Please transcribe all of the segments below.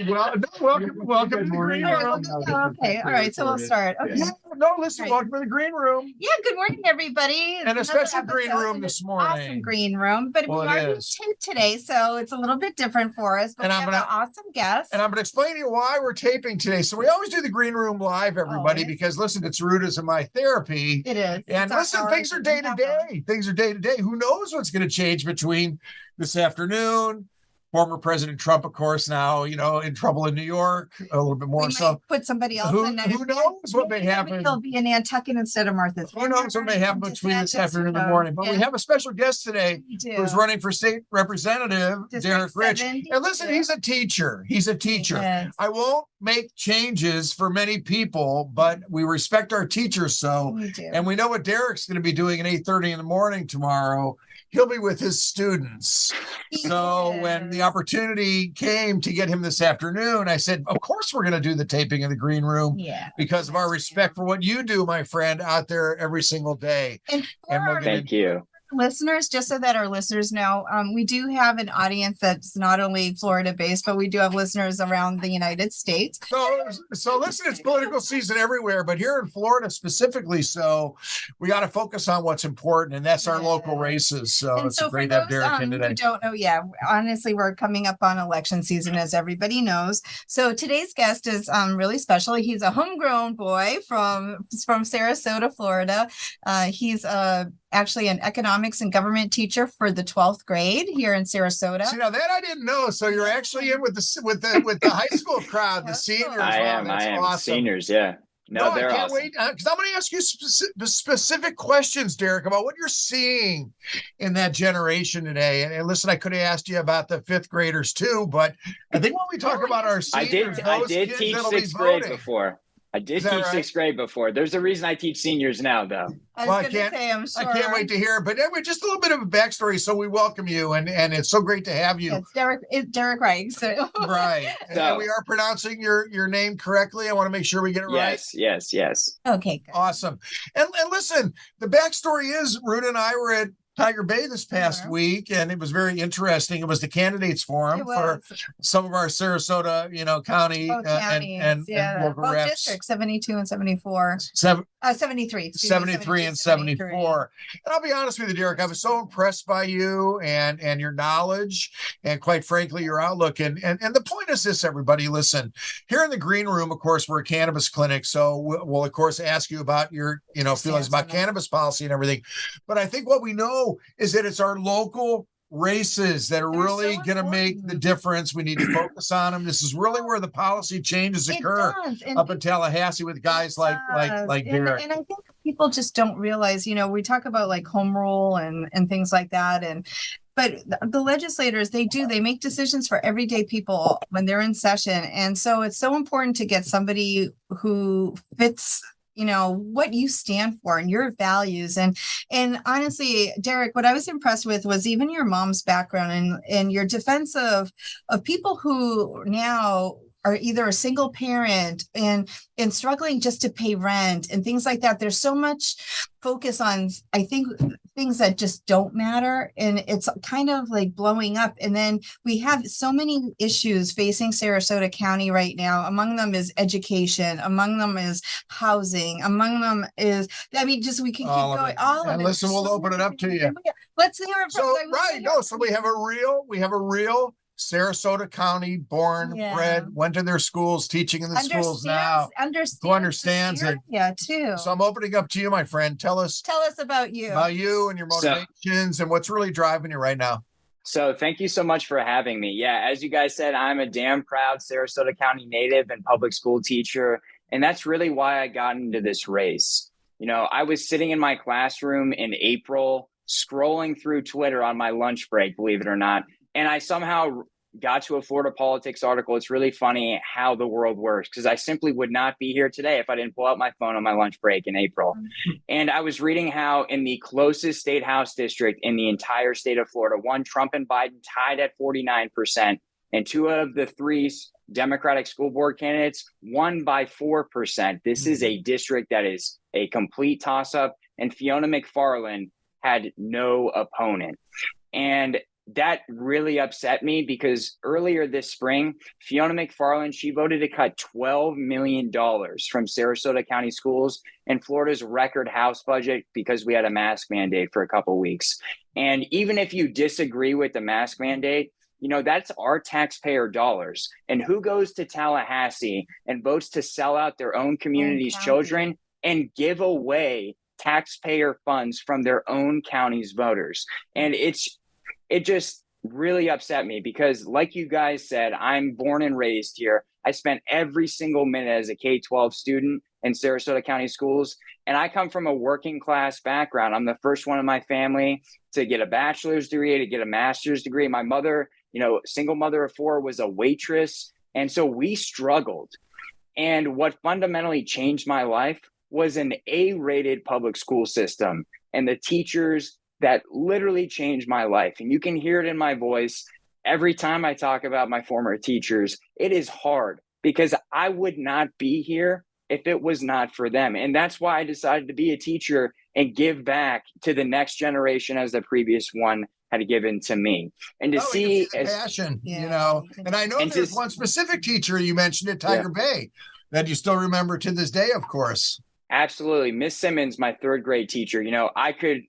Well, no, welcome to the green room. Okay, all right, so we'll start. Okay. Yeah, no, listen, welcome to the green room. Yeah, good morning, everybody. And a It's special another green episode room in this an morning. Awesome green room, but Well, we it are doing is. tape today, so it's a little bit different for us. But And we I'm have gonna- an awesome guest. And I'm going to explain to you why we're taping today. So we always do the green room live, everybody, Always. because listen, it's Ruta's and my therapy. It is. And listen, things are day to day. Things are day to day. Who knows what's going to change between this afternoon? Former President Trump, of course, now, in trouble in New York, a little bit more. We So might put somebody else who in. knows what may happen? He'll be in Nantucket instead of Martha's. Who knows what may happen between this afternoon and the morning? But Yeah. we have a special guest today who's running for state representative, Derek Rich. And listen, he's a teacher. He's a teacher. Yes. I won't make changes for many people, but we respect our teachers. So, We do. and we know what Derek's going to be doing at 8:30 in the morning tomorrow. He'll be with his students. So when the opportunity came to get him this afternoon, I said, of course, we're going to do the taping in the green room because of our respect for what you do, my friend, out there every single day. And Thank you. Listeners, just so that our listeners know, we do have an audience that's not only Florida based, but we do have listeners around the United States. So listen, it's political season everywhere, but here in Florida specifically, so we got to focus on what's important, and that's our local races. So And it's so great for to have those Derek in who today. don't know, honestly, we're coming up on election season, as everybody knows. So today's guest is really special. He's a homegrown boy from Sarasota, Florida. He's actually an economics and government teacher for the 12th grade here in Sarasota. See, now that I didn't know. So you're actually in with the high school crowd, the seniors. I am. Awesome. Seniors, yeah. No, I they're can't awesome. wait because I'm going to ask you specific questions, Derek, about what you're seeing in that generation today. And listen, I could have asked you about the fifth graders too, but I think when we talk about our seniors, I did teach sixth grade before. I did teach sixth grade before. There's a reason I teach seniors now, though. I can't wait to hear. But anyway, just a little bit of a backstory. So we welcome you, and it's so great to have you. It's Derek Reich. So. Right. And we are pronouncing your name correctly. I want to make sure we get it right. Yes. Okay, good. Awesome. And listen, the backstory is Ruta and I were at Tiger Bay this past week, and it was very interesting. It was the candidates forum for some of our Sarasota, county and local reps. Districts 72 and 74. 73. 73 and 74. And I'll be honest with you, Derek, I was so impressed by you and your knowledge and quite frankly, your outlook. And the point is this, everybody, listen, here in the green room, of course, we're a cannabis clinic. So we'll of course ask you about your, feelings about cannabis policy and everything. But I think what we know is that it's our local races that are really going to make the difference. We need to focus on them. This is really where the policy changes occur up in Tallahassee with guys like Derek. And I think people just don't realize, we talk about like home rule and things like that. But the legislators, they make decisions for everyday people when they're in session. And so it's so important to get somebody who fits what you stand for and your values. And honestly, Derek, what I was impressed with was even your mom's background and your defense of people who now are either a single parent and struggling just to pay rent and things like that. There's so much focus on, I think, things that just don't matter. And it's kind of like blowing up. And then we have so many issues facing Sarasota County right now. Among them is education. Among them is housing. Among them is, we can keep going. All of it. Listen, we'll open it up to you. Let's hear it from So we have a real Sarasota County born, bred, went to their schools, teaching in the schools now. Who understands it? Yeah, too. So I'm opening up to you, my friend. Tell us about you. About you and your motivations and what's really driving you right now. So thank you so much for having me. Yeah, as you guys said, I'm a damn proud Sarasota County native and public school teacher. And that's really why I got into this race. I was sitting in my classroom in April, scrolling through Twitter on my lunch break, believe it or not. And I somehow got to a Florida politics article. It's really funny how the world works because I simply would not be here today if I didn't pull out my phone on my lunch break in April. And I was reading how in the closest state house district in the entire state of Florida, Trump and Biden tied at 49%, and two of the three Democratic school board candidates won by 4%. This is a district that is a complete toss-up, and Fiona McFarland had no opponent. And that really upset me because earlier this spring, Fiona McFarland, she voted to cut $12 million from Sarasota County schools and Florida's record House budget because we had a mask mandate for a couple of weeks. And even if you disagree with the mask mandate, you know, that's our taxpayer dollars. And who goes to Tallahassee and votes to sell out their own community's children and give away taxpayer funds from their own county's voters? And it just really upset me because, like you guys said, I'm born and raised here. I spent every single minute as a K-12 student in Sarasota County schools, and I come from a working class background. I'm the first one in my family to get a bachelor's degree, to get a master's degree. My mother, you know, single mother of 4, was a waitress, and so we struggled. And what fundamentally changed my life was an A-rated public school system and the teachers that literally changed my life. And you can hear it in my voice every time I talk about my former teachers. It is hard because I would not be here if it was not for them. And that's why I decided to be a teacher and give back to the next generation as the previous one had given to me. And to see the passion, you know, and I know there's one specific teacher you mentioned at Tiger Bay that you still remember to this day, of course. Absolutely. Miss Simmons, my 3rd grade teacher. You know, I could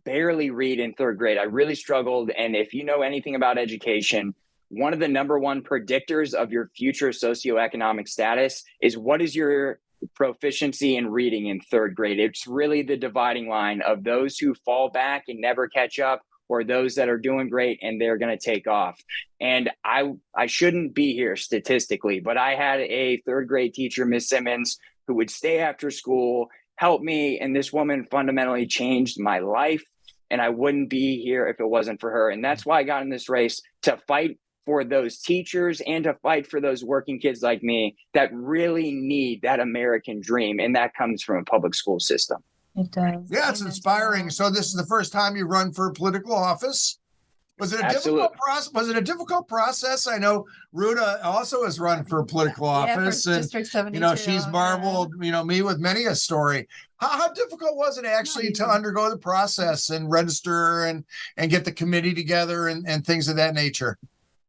barely read in 3rd grade. I really struggled. And if you know anything about education, one of the number one predictors of your future socioeconomic status is what is your proficiency in reading in 3rd grade. It's really the dividing line of those who fall back and never catch up, or those that are doing great and they're going to take off. And I shouldn't be here statistically, but I had a 3rd grade teacher, Miss Simmons, who would stay after school, help me. And this woman fundamentally changed my life. And I wouldn't be here if it wasn't for her. And that's why I got in this race, to fight for those teachers and to fight for those working kids like me that really need that American dream. And that comes from a public school system. It does. Yeah, it's inspiring. So this is the first time you run for political office. Was it a difficult process? Was it a difficult process? I know Ruta also has run for political office, and District 72, you know, she's marveled, you know, me with many a story. How difficult was it actually to undergo the process and register and get the committee together and things of that nature?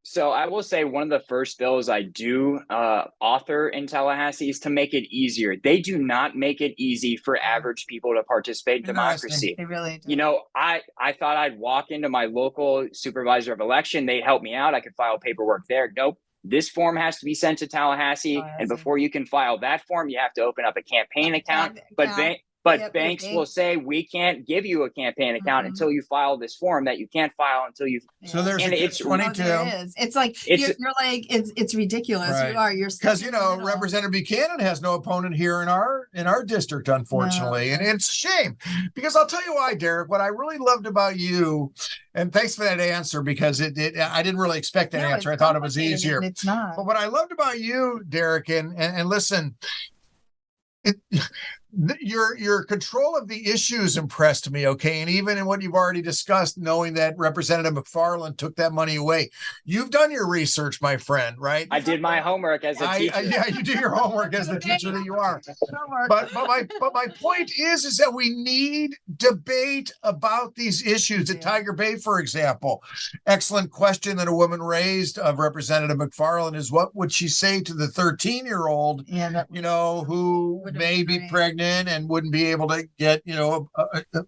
So I will say one of the first bills I do author in Tallahassee is to make it easier. They do not make it easy for average people to participate in democracy. They really do. You know, I thought I'd walk into my local supervisor of election. They'd help me out. I could file paperwork there. Nope. This form has to be sent to Tallahassee. And before you can file that form, you have to open up a campaign account. But banks will say, we can't give you a campaign account until you file this form that you can't file until you. So there's it's 22. It's like you're like it's ridiculous. Right. You're because you know Representative Buchanan has no opponent here in our district, unfortunately, and it's a shame because I'll tell you why, Derek. What I really loved about you, and thanks for that answer because I didn't really expect that answer. I thought it was easier. It's not. But what I loved about you, Derek, and listen. Your control of the issues impressed me, okay? And even in what you've already discussed, knowing that Representative McFarland took that money away. You've done your research, my friend, right? I did my homework as a teacher. Yeah, you do your homework as the teacher that you are. But my point is that we need debate about these issues. At Tiger Bay, for example, excellent question that a woman raised of Representative McFarland is, what would she say to the 13-year-old, who may be pregnant and wouldn't be able to get,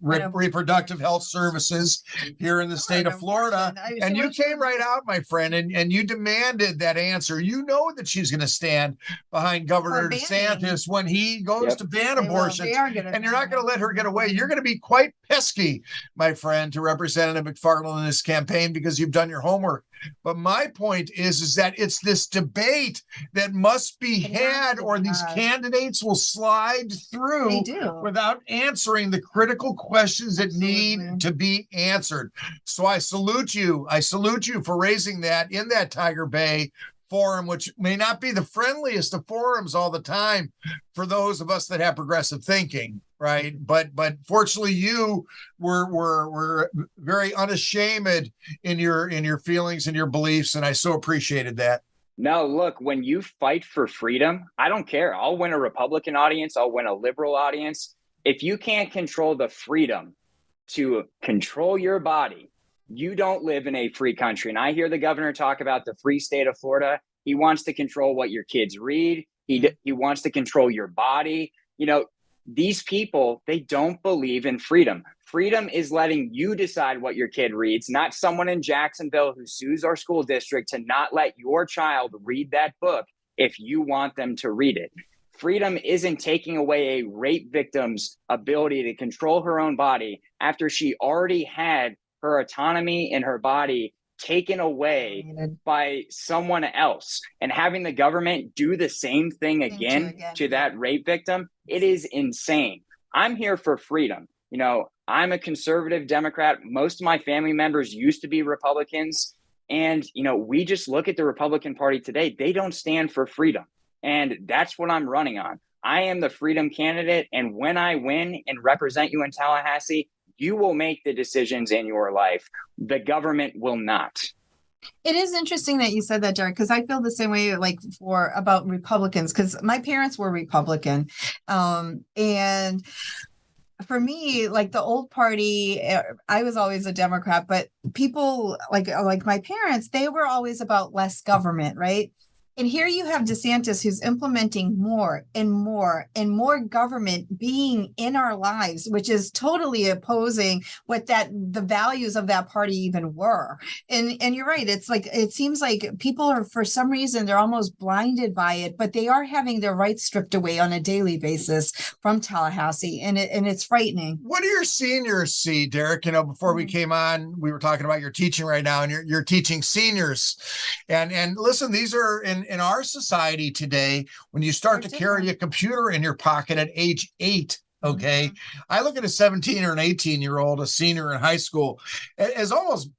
reproductive health services here in the state of Florida. And you came right out, my friend, and you demanded that answer. You know that she's going to stand behind Governor DeSantis when he goes to ban abortion. And you're not going to let her get away. You're going to be quite pesky, my friend, to Representative McFarland in this campaign because you've done your homework. But my point is that it's this debate that must be had, or these candidates will slide through without answering the critical questions that need to be answered. So I salute you. I salute you for raising that in that Tiger Bay forum, which may not be the friendliest of forums all the time for those of us that have progressive thinking, right? But fortunately, you were very unashamed in your feelings and your beliefs, and I so appreciated that. No, look, when you fight for freedom, I don't care. I'll win a Republican audience. I'll win a liberal audience. If you can't control the freedom to control your body, you don't live in a free country. And I hear the governor talk about the free state of Florida. He wants to control what your kids read. He wants to control your body. These people, they don't believe in freedom. Freedom is letting you decide what your kid reads, not someone in Jacksonville who sues our school district to not let your child read that book if you want them to read it. Freedom isn't taking away a rape victim's ability to control her own body after she already had her autonomy in her body taken away by someone else, and having the government do the same thing again to that rape victim. It is insane. I'm here for freedom. I'm a conservative Democrat. Most of my family members used to be Republicans. And, we just look at the Republican Party today. They don't stand for freedom. And that's what I'm running on. I am the freedom candidate. And when I win and represent you in Tallahassee, you will make the decisions in your life. The government will not. It is interesting that you said that, Derek, because I feel the same way about Republicans, because my parents were Republican. And for me, like the old party, I was always a Democrat, but people like my parents, they were always about less government, right? And here you have DeSantis, who's implementing more and more and more government being in our lives, which is totally opposing what the values of that party even were. And you're right. It's like, it seems like people are, for some reason, they're almost blinded by it, but they are having their rights stripped away on a daily basis from Tallahassee. And it's frightening. What do your seniors see, Derek? Before we came on, we were talking about your teaching right now, and you're teaching seniors. And listen, these are in our society today, when you start to carry a computer in your pocket at age 8, okay, I look at a 17 or an 18-year-old, a senior in high school, as almost,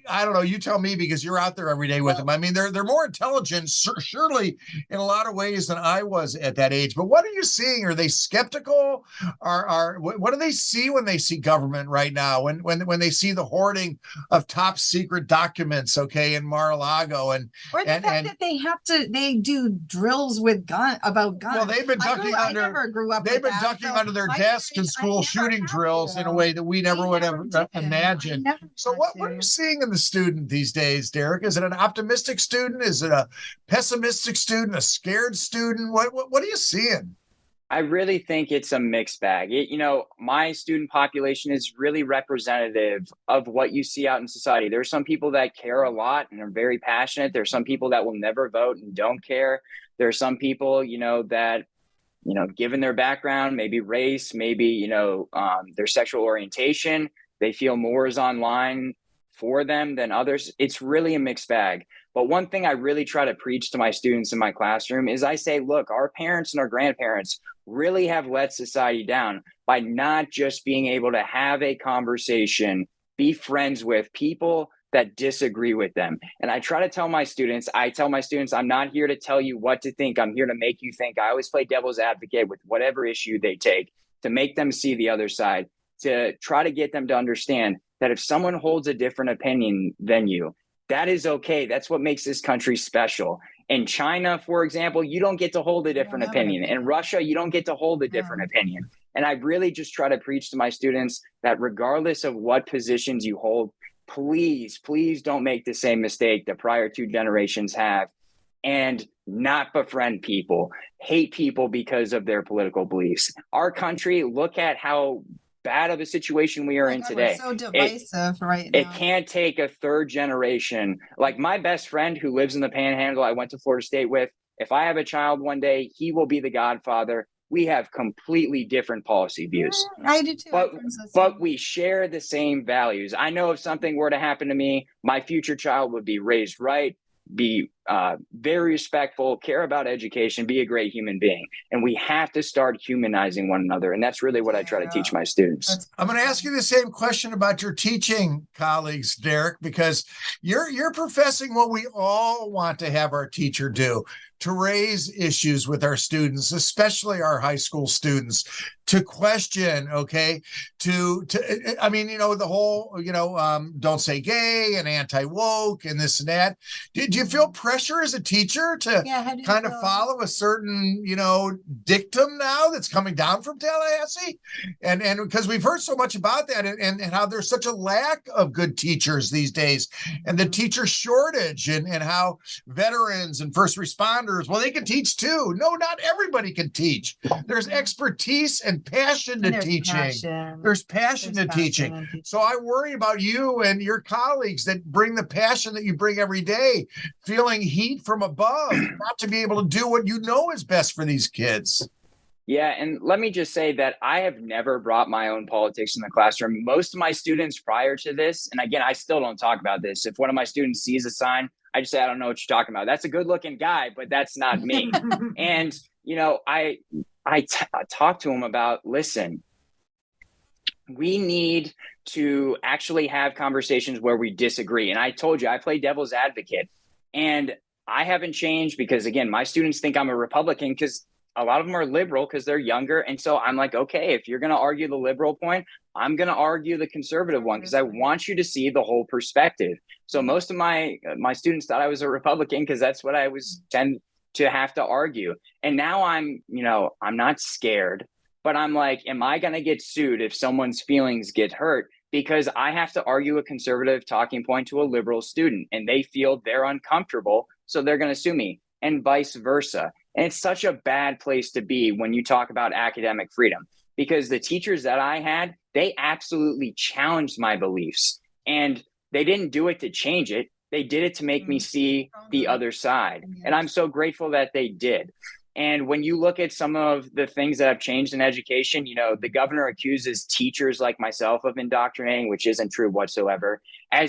I don't know, you tell me, because you're out there every day with them. I mean, they're more intelligent, surely, in a lot of ways than I was at that age. But what are you seeing? Are they skeptical? What do they see when they see government right now? When they see the hoarding of top secret documents, okay, in Mar-a-Lago, or the fact that they do drills with about guns. Well, they've been ducking under their desks in school, shooting drills in a way that we never would have imagined. So what are you seeing in the student these days, Derek? Is it an optimistic student? Is it a pessimistic student? A scared student? What are you seeing? I really think it's a mixed bag. My student population is really representative of what you see out in society. There are some people that care a lot and are very passionate. There are some people that will never vote and don't care. There are some people, that, given their background, maybe race, maybe, their sexual orientation, they feel more is online for them than others. It's really a mixed bag. But one thing I really try to preach to my students in my classroom is I say, look, our parents and our grandparents really have let society down by not just being able to have a conversation, be friends with people that disagree with them. And I try to tell my students, I'm not here to tell you what to think. I'm here to make you think. I always play devil's advocate with whatever issue they take to make them see the other side, to try to get them to understand that if someone holds a different opinion than you, that is okay. That's what makes this country special. In China, for example, you don't get to hold a different opinion. In Russia, you don't get to hold a different opinion. And I really just try to preach to my students that regardless of what positions you hold, please don't make the same mistake that prior two generations have, and not befriend people, hate people because of their political beliefs. Our country, look at how bad of a situation we are in today. We're so divisive right now. It can't take a third generation. Like my best friend who lives in the Panhandle, I went to Florida State with, if I have a child one day, he will be the godfather. We have completely different policy views. I do too. But we share the same values. I know if something were to happen to me, my future child would be raised right, be very respectful, care about education, be a great human being. And we have to start humanizing one another. And that's really what I try to teach my students. I'm going to ask you the same question about your teaching colleagues, Derek, because you're professing what we all want to have our teacher do, to raise issues with our students, especially our high school students, to question, okay, I mean, the whole, don't say gay and anti-woke and this and that. Did you feel pressure pressure as a teacher to kind of follow a certain, dictum now that's coming down from Tallahassee? And because we've heard so much about that and how there's such a lack of good teachers these days, and the teacher shortage, and how veterans and first responders, well, they can teach too. No, not everybody can teach. There's expertise and passion to teaching. There's passion to teaching. So I worry about you and your colleagues that bring the passion that you bring every day, feeling heat from above, not to be able to do what you know is best for these kids. Yeah, and let me just say that I have never brought my own politics in the classroom. Most of my students prior to this, and again, I still don't talk about this. If one of my students sees a sign, I just say, I don't know what you're talking about. That's a good looking guy, but that's not me. And, I talk to him about, listen, we need to actually have conversations where we disagree. And I told you, I play devil's advocate, and I haven't changed because, again, my students think I'm a Republican because a lot of them are liberal because they're younger. And so I'm like, okay, if you're going to argue the liberal point, I'm going to argue the conservative one because I want you to see the whole perspective. So most of my students thought I was a Republican because that's what I was tend to have to argue. And now I'm not scared, but I'm like, am I going to get sued if someone's feelings get hurt? Because I have to argue a conservative talking point to a liberal student and they feel they're uncomfortable. So they're going to sue me, and vice versa. And it's such a bad place to be when you talk about academic freedom, because the teachers that I had, they absolutely challenged my beliefs, and they didn't do it to change it. They did it to make me see the other side. And I'm so grateful that they did. And when you look at some of the things that have changed in education, the governor accuses teachers like myself of indoctrinating, which isn't true whatsoever. I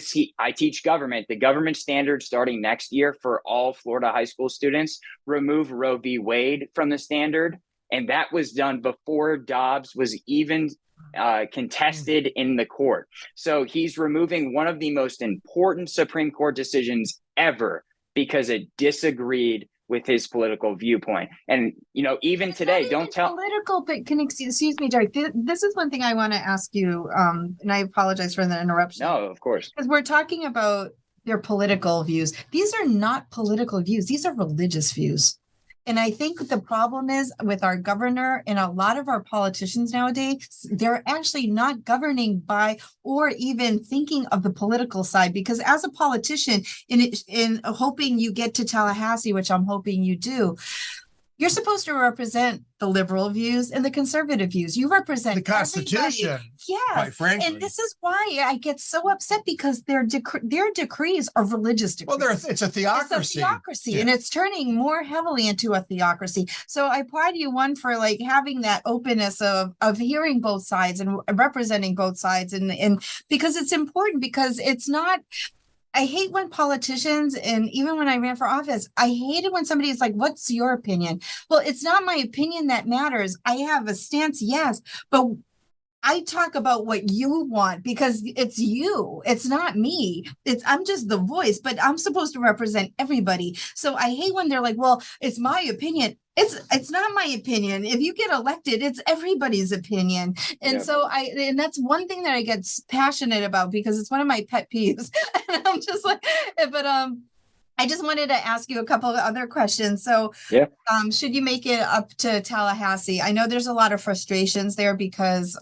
teach government, the government standards starting next year for all Florida high school students remove Roe v. Wade from the standard. And that was done before Dobbs was even contested in the court. So he's removing one of the most important Supreme Court decisions ever because it disagreed with his political viewpoint. And, even today, don't tell political, but excuse me, Derek, this is one thing I want to ask you. And I apologize for the interruption. No, of course. Because we're talking about their political views. These are not political views. These are religious views. And I think the problem is with our governor and a lot of our politicians nowadays, they're actually not governing by or even thinking of the political side. Because as a politician, in hoping you get to Tallahassee, which I'm hoping you do, you're supposed to represent the liberal views and the conservative views. You represent the Constitution. Everybody. Yes. Quite frankly. And this is why I get so upset, because their decrees are religious decrees. Well, it's a theocracy. It's a theocracy, and it's turning more heavily into a theocracy. So I applaud you, one, for like having that openness of hearing both sides and representing both sides, and because it's important, because it's not. I hate when politicians, and even when I ran for office, I hated when somebody is like, what's your opinion? Well, it's not my opinion that matters. I have a stance, yes, but I talk about what you want because it's you. It's not me. I'm just the voice, but I'm supposed to represent everybody. So I hate when they're like, well, it's my opinion. It's not my opinion. If you get elected, it's everybody's opinion. And so and that's one thing that I get passionate about, because it's one of my pet peeves. And I'm just like, but I just wanted to ask you a couple of other questions. So should you make it up to Tallahassee? I know there's a lot of frustrations there because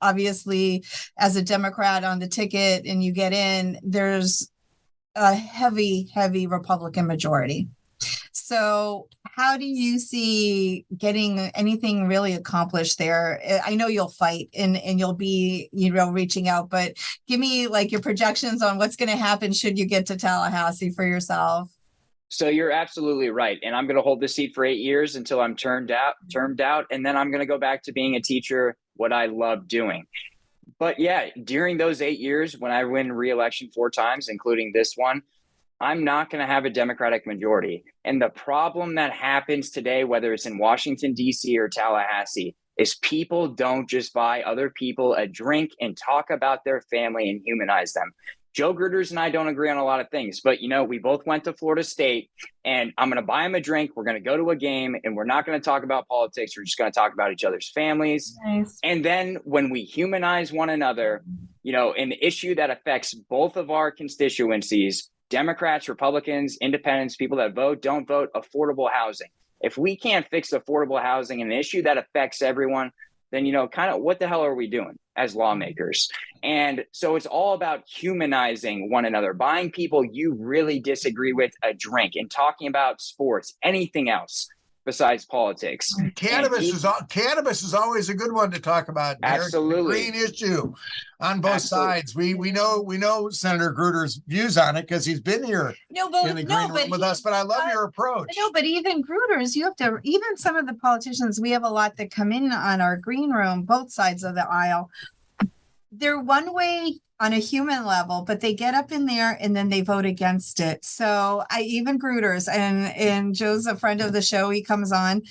obviously as a Democrat on the ticket and you get in, there's a heavy Republican majority. So how do you see getting anything really accomplished there? I know you'll fight and you'll be, reaching out, but give me like your projections on what's going to happen should you get to Tallahassee for yourself. So you're absolutely right. And I'm going to hold this seat for 8 years until I'm termed out. And then I'm going to go back to being a teacher, what I love doing. But yeah, during those 8 years, when I win re-election 4 times, including this one, I'm not going to have a Democratic majority. And the problem that happens today, whether it's in Washington, D.C. or Tallahassee, is people don't just buy other people a drink and talk about their family and humanize them. Joe Gruters and I don't agree on a lot of things, but we both went to Florida State, and I'm going to buy him a drink. We're going to go to a game, and we're not going to talk about politics. We're just going to talk about each other's families. Nice. And then when we humanize one another, an issue that affects both of our constituencies, Democrats, Republicans, independents, people that vote, don't vote, affordable housing. If we can't fix affordable housing, an issue that affects everyone, then, kind of what the hell are we doing as lawmakers? And so it's all about humanizing one another, buying people you really disagree with a drink, and talking about sports, anything else besides politics. Cannabis is always a good one to talk about. Absolutely. The green issue on both sides. We know Senator Gruder's views on it because he's been here in the green room with us, but I love your approach. No, but even Gruder's, even some of the politicians, we have a lot that come in on our green room, both sides of the aisle. They're one way on a human level, but they get up in there and then they vote against it. So even Gruder's, and Joe's a friend of the show, he comes on.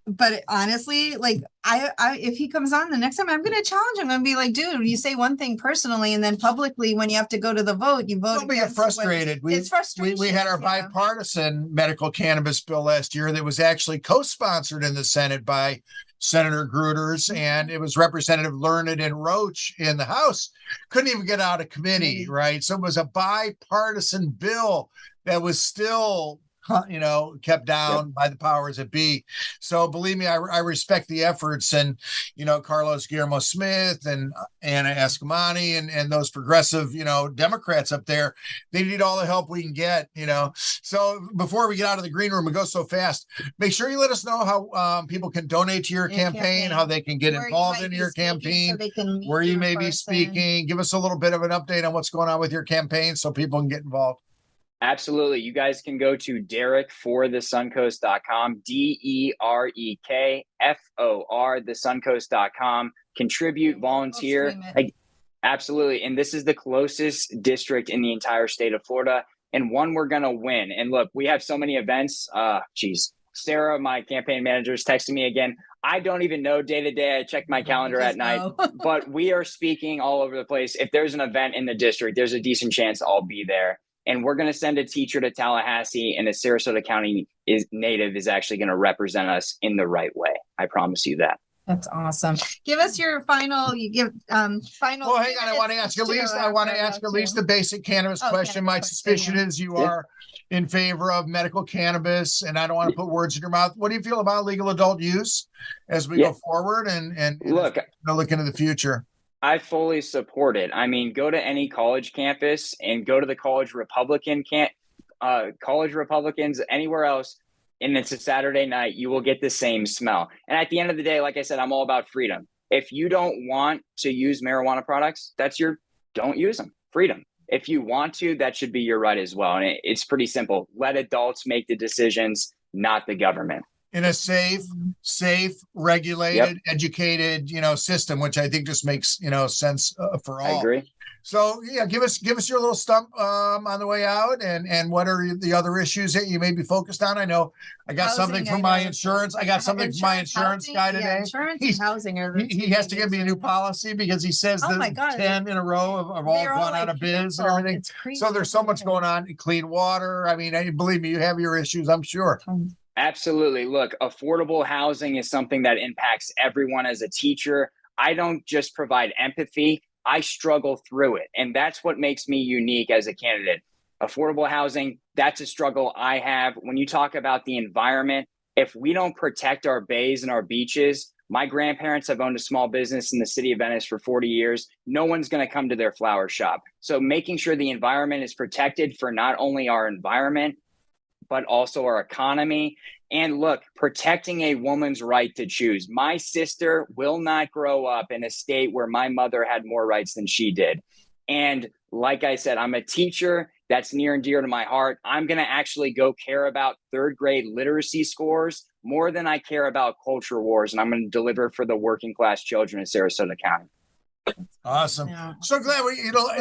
But honestly, like if he comes on the next time, I'm going to challenge him. I'm going to be like, dude, you say one thing personally, and then publicly, when you have to go to the vote, you vote. We'll get frustrated. It's frustration. We had our bipartisan medical cannabis bill last year that was actually co-sponsored in the Senate by Senator Gruder's, and it was Representative Learned and Roach in the House. Couldn't even get out of committee, right? So it was a bipartisan bill that was still kept down by the powers that be. So believe me, I respect the efforts, and Carlos Guillermo Smith and Anna Escamani and those progressive Democrats up there, they need all the help we can get. So before we get out of the green room, we go so fast, make sure you let us know how people can donate to your campaign, how they can get involved in your campaign, so where you may be speaking. Give us a little bit of an update on what's going on with your campaign so people can get involved. Absolutely. You guys can go to derekforthesuncoast.com, DEREKFOR, thesuncoast.com, contribute, volunteer. Absolutely. And this is the closest district in the entire state of Florida, and one we're going to win. And look, we have so many events. Sarah, my campaign manager, is texting me again. I don't even know day to day. I check my calendar at night, but we are speaking all over the place. If there's an event in the district, there's a decent chance I'll be there. And we're going to send a teacher to Tallahassee, and a Sarasota County native is actually going to represent us in the right way. I promise you that. That's awesome. Give us your final. Final. Well, hang on. I want to ask at least the basic cannabis question. My suspicion is you are in favor of medical cannabis, and I don't want to put words in your mouth. What do you feel about legal adult use as we go forward and look into the future? I fully support it. I mean, go to any college campus and go to the college Republicans anywhere else, and it's a Saturday night, you will get the same smell. And at the end of the day, like I said, I'm all about freedom. If you don't want to use marijuana products, don't use them. Freedom. If you want to, that should be your right as well. And it's pretty simple. Let adults make the decisions, not the government. In a safe, regulated, educated, system, which I think just makes, sense for all. I agree. So give us your little stump on the way out, and what are the other issues that you may be focused on? I know I got something from my insurance. I got something from my insurance guy today. Insurance and housing are he has to give me a new policy because he says 10 in a row have all gone out of biz and everything. It's crazy. So there's so much going on. Clean water. I mean, believe me, you have your issues, I'm sure. Absolutely. Look, affordable housing is something that impacts everyone. As a teacher, I don't just provide empathy. I struggle through it. And that's what makes me unique as a candidate. Affordable housing, that's a struggle I have. When you talk about the environment, if we don't protect our bays and our beaches, my grandparents have owned a small business in the city of Venice for 40 years. No one's going to come to their flower shop. So making sure the environment is protected for not only our environment, but also our economy. And look, protecting a woman's right to choose. My sister will not grow up in a state where my mother had more rights than she did. And like I said, I'm a teacher. That's near and dear to my heart. I'm going to actually go care about third grade literacy scores more than I care about culture wars. And I'm going to deliver for the working class children in Sarasota County. Awesome. Yeah. So glad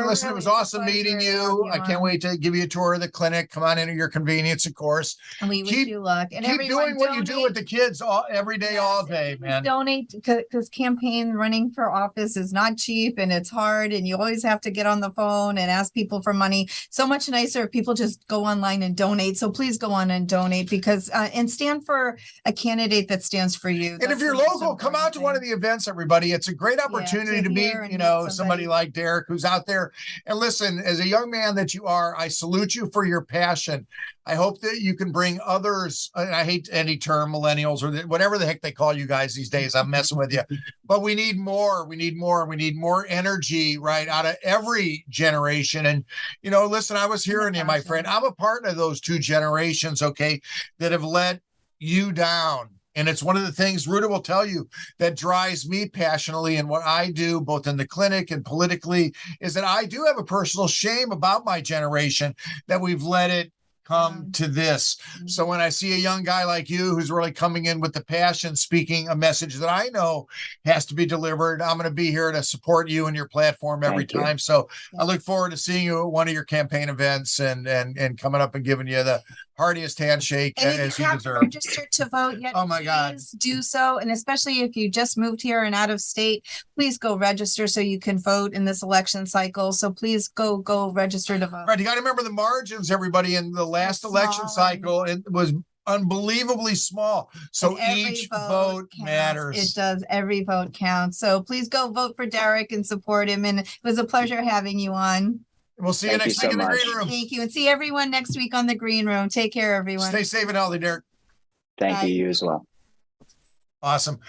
listen, it was awesome meeting you. I can't wait to give you a tour of the clinic. Come on into your convenience, of course. And we wish you luck. And keep doing what you do with the kids every day, all day, man. Donate, because campaign running for office is not cheap and it's hard. And you always have to get on the phone and ask people for money. So much nicer if people just go online and donate. So please go on and donate because and stand for a candidate that stands for you. And if you're local, come out to one of the events, everybody. It's a great opportunity to meet and you meet know, somebody somebody like Derek who's out there. And listen, as a young man that you are, I salute you for your passion. I hope that you can bring others, and I hate any term, millennials or whatever the heck they call you guys these days. I'm messing with you. But we need more. We need more. We need more energy, right, out of every generation. And, you know, listen, I was hearing you, my friend. I'm a part of those two generations, okay, that have let you down. And it's one of the things Ruta will tell you that drives me passionately in what I do, both in the clinic and politically, is that I do have a personal shame about my generation that we've let it come to this. So when I see a young guy like you who's really coming in with the passion, speaking a message that I know has to be delivered, I'm going to be here to support you and your platform every time. So I look forward to seeing you at one of your campaign events and coming up and giving you the heartiest handshake and as if you you haven't deserve. registered to vote yet, oh my God, please do so. And especially if you just moved here and out of state, please go register so you can vote in this election cycle. So please go register to vote. Right, you got to remember the margins, everybody. In the last election cycle, it was unbelievably small. So each vote matters. It does. Every vote counts. So please go vote for Derek and support him. And it was a pleasure having you on. We'll see you next week in the green room. Thank you. And see everyone next week on the green room. Take care, everyone. Stay safe and healthy, Derek. Thank you as well. Awesome.